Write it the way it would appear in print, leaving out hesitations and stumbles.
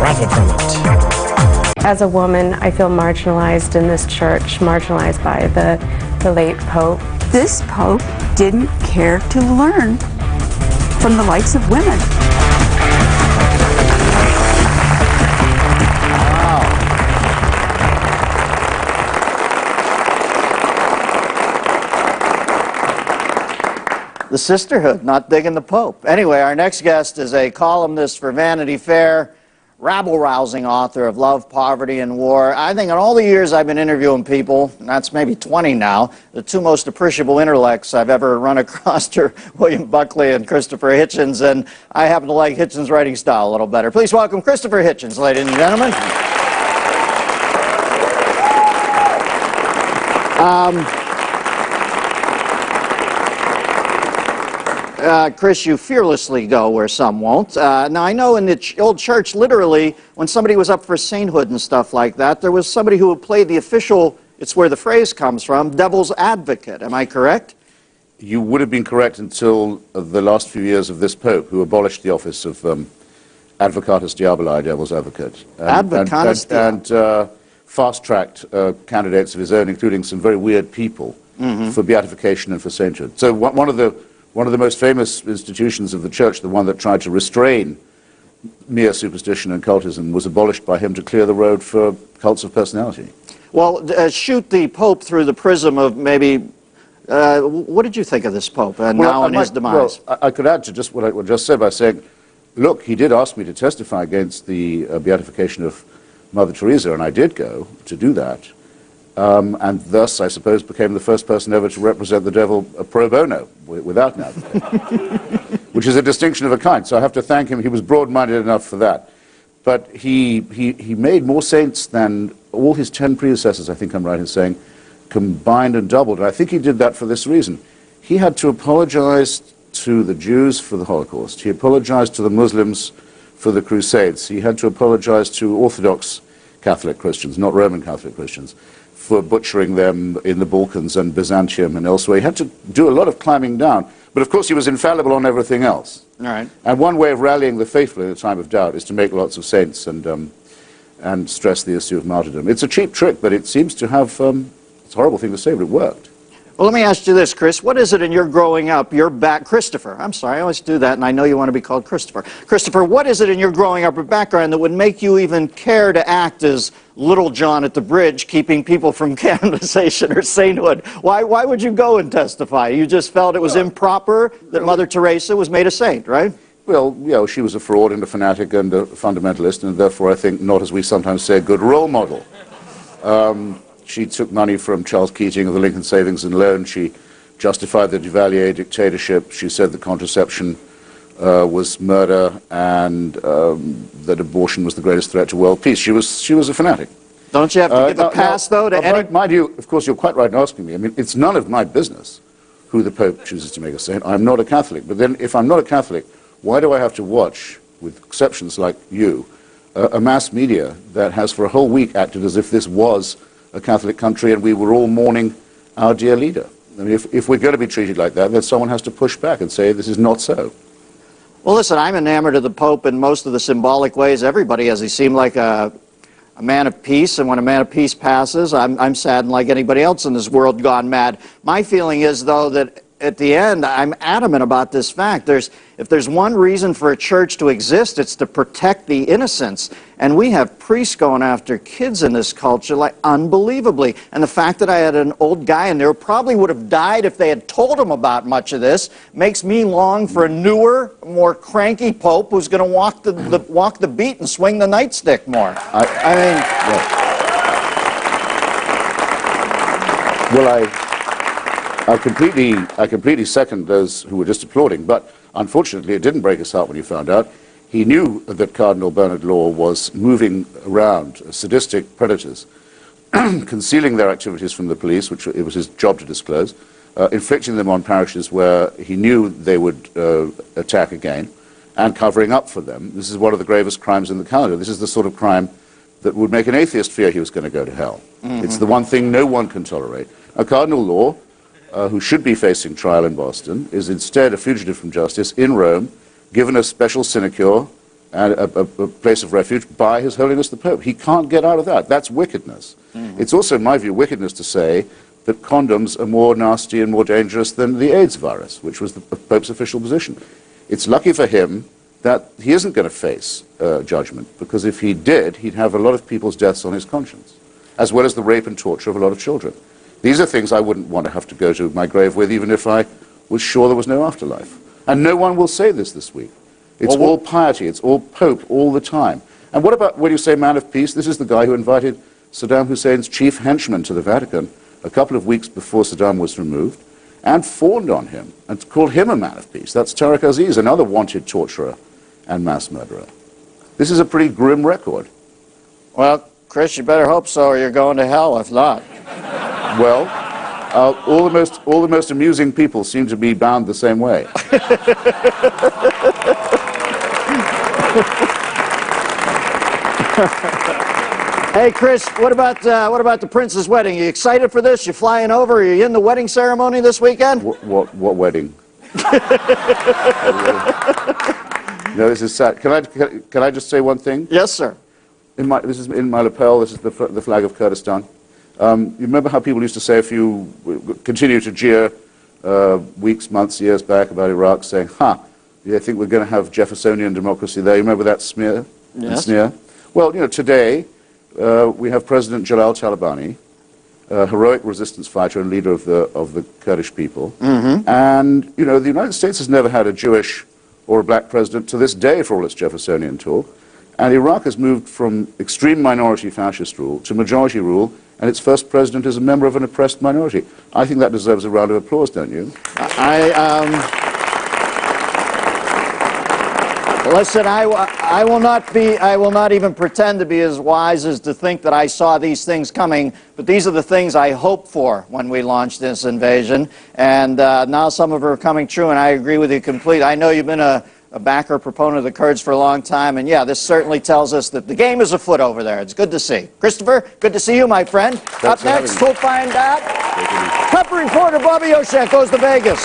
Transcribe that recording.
profit from it. As a woman, I feel marginalized in this church, marginalized by the late Pope. This Pope didn't care to learn from the likes of women. The sisterhood, not digging the Pope. Anyway, our next guest is a columnist for Vanity Fair, rabble-rousing author of Love, Poverty, and War. I think in all the years I've been interviewing people, and that's maybe 20 now, the two most appreciable intellects I've ever run across are William Buckley and Christopher Hitchens, and I happen to like Hitchens' writing style a little better. Please welcome Christopher Hitchens, ladies and gentlemen. Chris, you fearlessly go where some won't. Now, I know in the old church, literally, when somebody was up for sainthood and stuff like that, there was somebody who would play the official, it's where the phrase comes from, devil's advocate. Am I correct? You would have been correct until the last few years of this Pope, who abolished the office of Advocatus Diaboli, devil's advocate. And fast-tracked candidates of his own, including some very weird people, for beatification and for sainthood. So one of the most famous institutions of the church, the one that tried to restrain mere superstition and cultism, was abolished by him to clear the road for cults of personality. Well, shoot the Pope through the prism of maybe, what did you think of this Pope now and his demise? Well, I could add to just what I just said by saying, look, he did ask me to testify against the beatification of Mother Teresa, and I did go to do that. And thus, I suppose, became the first person ever to represent the devil pro bono, without an advocate, which is a distinction of a kind. So I have to thank him. He was broad-minded enough for that. But he made more saints than all his 10 predecessors, I think I'm right in saying, combined and doubled. And I think he did that for this reason. He had to apologize to the Jews for the Holocaust. He apologized to the Muslims for the Crusades. He had to apologize to Orthodox Catholic Christians, not Roman Catholic Christians, for butchering them in the Balkans and Byzantium and elsewhere. He had to do a lot of climbing down. But of course he was infallible on everything else. All right. And one way of rallying the faithful in a time of doubt is to make lots of saints and stress the issue of martyrdom. It's a cheap trick, but it seems to have, it's a horrible thing to say, but it worked. Well, let me ask you this, Chris. What is it in your growing up, Christopher, I'm sorry, I always do that, and I know you want to be called Christopher. Christopher, what is it in your growing up or background that would make you even care to act as Little John at the bridge, keeping people from canonization or sainthood? Why would you go and testify? You just felt it was improper that Mother Teresa was made a saint, right? Well, you know, she was a fraud and a fanatic and a fundamentalist, and therefore I think not, as we sometimes say, a good role model. She took money from Charles Keating of the Lincoln Savings and Loan. She justified the Duvalier dictatorship. She said that contraception was murder and that abortion was the greatest threat to world peace. She was a fanatic. Don't you have to give a pass, though, to any... Mind you, of course, you're quite right in asking me. I mean, it's none of my business who the Pope chooses to make a saint. I'm not a Catholic. But then, if I'm not a Catholic, why do I have to watch, with exceptions like you, a mass media that has for a whole week acted as if this was a Catholic country and we were all mourning our dear leader? I mean, if we're going to be treated like that, then someone has to push back and say this is not so. Well, listen, I'm enamored of the Pope in most of the symbolic ways everybody has. He seemed like a man of peace, and when a man of peace passes, I'm saddened like anybody else in this world gone mad. My feeling is, though, that at the end, I'm adamant about this fact. If there's one reason for a church to exist, it's to protect the innocents. And we have priests going after kids in this culture, like, unbelievably. And the fact that I had an old guy in there who probably would have died if they had told him about much of this makes me long for a newer, more cranky Pope who's going to walk the beat and swing the nightstick more. I mean... Well, I completely second those who were just applauding, but unfortunately it didn't break his heart when he found out. He knew that Cardinal Bernard Law was moving around sadistic predators, concealing their activities from the police, which it was his job to disclose, inflicting them on parishes where he knew they would attack again, and covering up for them. This is one of the gravest crimes in the calendar. This is the sort of crime that would make an atheist fear he was going to go to hell. It's the one thing no one can tolerate. Cardinal Law, who should be facing trial in Boston, is instead a fugitive from justice in Rome, given a special sinecure and a place of refuge by His Holiness the Pope. He can't get out of that. That's wickedness. It's also, in my view, wickedness to say that condoms are more nasty and more dangerous than the AIDS virus, which was the Pope's official position. It's lucky for him that he isn't going to face judgment, because if he did, he'd have a lot of people's deaths on his conscience, as well as the rape and torture of a lot of children. These are things I wouldn't want to have to go to my grave with, even if I was sure there was no afterlife. And no one will say this week. It's all piety, it's all Pope all the time. And what about when you say man of peace? This is the guy who invited Saddam Hussein's chief henchman to the Vatican a couple of weeks before Saddam was removed, and fawned on him and called him a man of peace. That's Tariq Aziz, another wanted torturer and mass murderer. This is a pretty grim record. Well, Chris, you better hope so, or you're going to hell if not. Well, all the most amusing people seem to be bound the same way. Hey, Chris, what about the prince's wedding? You excited for this? You flying over? Are you in the wedding ceremony this weekend? What wedding? No, this is sad. Can I just say one thing? Yes, sir. This is in my lapel. This is the flag of Kurdistan. You remember how people used to say, if you continue to jeer weeks, months, years back about Iraq, saying, you think we're going to have Jeffersonian democracy there? You remember that smear? Yes. Sneer? Well, today we have President Jalal Talabani, a heroic resistance fighter and leader of the Kurdish people. And, the United States has never had a Jewish or a black president to this day, for all its Jeffersonian talk. And Iraq has moved from extreme minority fascist rule to majority rule, and its first president is a member of an oppressed minority. I think that deserves a round of applause, don't you? Listen, I will not even pretend to be as wise as to think that I saw these things coming, but these are the things I hoped for when we launched this invasion, and now some of them are coming true, and I agree with you completely. I know you've been a backer, proponent of the Kurds for a long time, and yeah, this certainly tells us that the game is afoot over there. It's good to see. Christopher, good to see you, my friend. Up next, we'll find out. Cup reporter Bobby Oshek goes to Vegas.